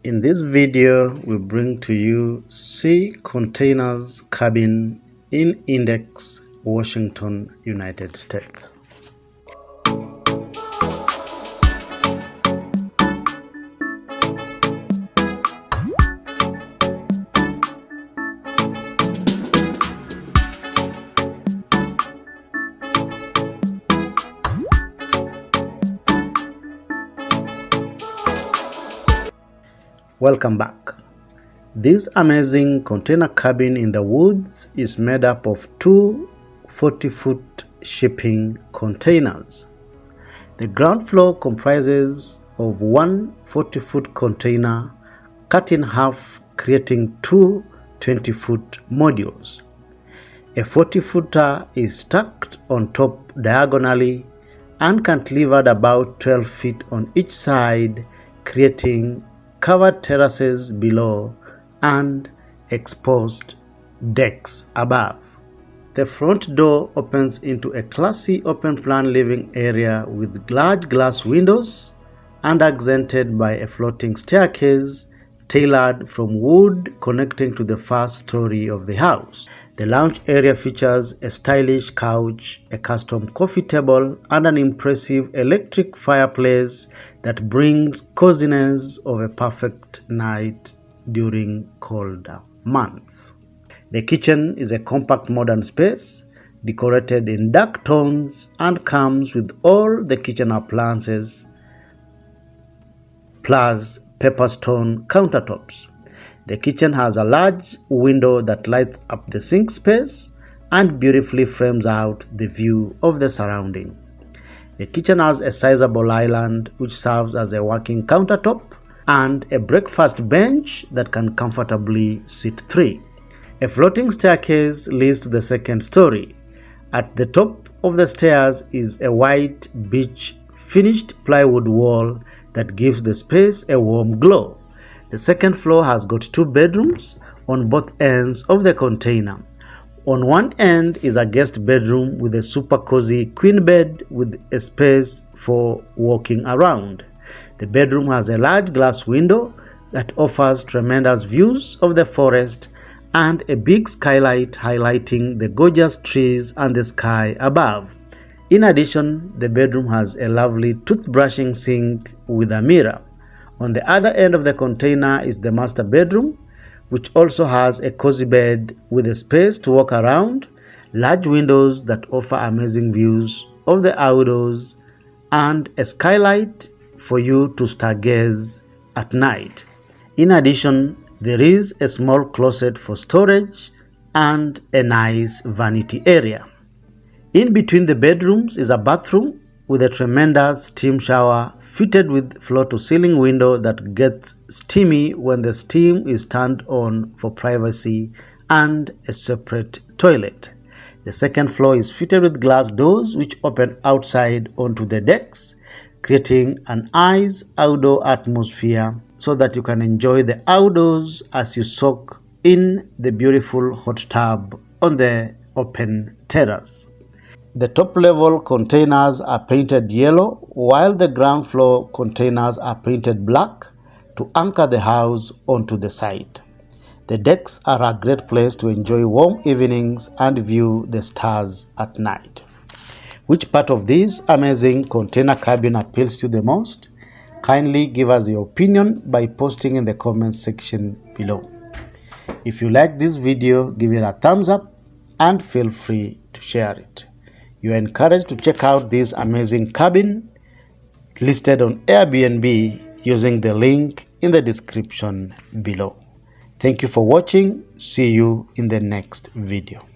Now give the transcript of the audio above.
In this video, we bring to you Sea Containers Cabin in Index, Washington, United States. Welcome back. This amazing container cabin in the woods is made up of two 40-foot shipping containers. The ground floor comprises of one 40-foot container cut in half, creating two 20-foot modules. A 40-footer is stacked on top diagonally and cantilevered about 12 feet on each side, creating covered terraces below and exposed decks above. The front door opens into a classy open-plan living area with large glass windows and accented by a floating staircase tailored from wood connecting to the first story of the house. The lounge area features a stylish couch, a custom coffee table, and an impressive electric fireplace that brings coziness of a perfect night during colder months. The kitchen is a compact modern space decorated in dark tones and comes with all the kitchen appliances plus pepperstone countertops. The kitchen has a large window that lights up the sink space and beautifully frames out the view of the surrounding. The kitchen has a sizable island which serves as a working countertop and a breakfast bench that can comfortably seat three. A floating staircase leads to the second story. At the top of the stairs is a white beige finished plywood wall that gives the space a warm glow. The second floor has got two bedrooms on both ends of the container. On one end is a guest bedroom with a super cozy queen bed with a space for walking around. The bedroom has a large glass window that offers tremendous views of the forest and a big skylight highlighting the gorgeous trees and the sky above. In addition, the bedroom has a lovely toothbrushing sink with a mirror. On the other end of the container is the master bedroom, which also has a cozy bed with a space to walk around, large windows that offer amazing views of the outdoors, and a skylight for you to stargaze at night. In addition, there is a small closet for storage and a nice vanity area. In between the bedrooms is a bathroom with a tremendous steam shower fitted with floor-to-ceiling window that gets steamy when the steam is turned on for privacy, and a separate toilet. The second floor is fitted with glass doors which open outside onto the decks, creating an nice outdoor atmosphere so that you can enjoy the outdoors as you soak in the beautiful hot tub on the open terrace. The top level containers are painted yellow, while the ground floor containers are painted black to anchor the house onto the side. The decks are a great place to enjoy warm evenings and view the stars at night. Which part of this amazing container cabin appeals to you the most? Kindly give us your opinion by posting in the comments section below. If you like this video, give it a thumbs up and feel free to share it. You are encouraged to check out this amazing cabin listed on Airbnb using the link in the description below. Thank you for watching. See you in the next video.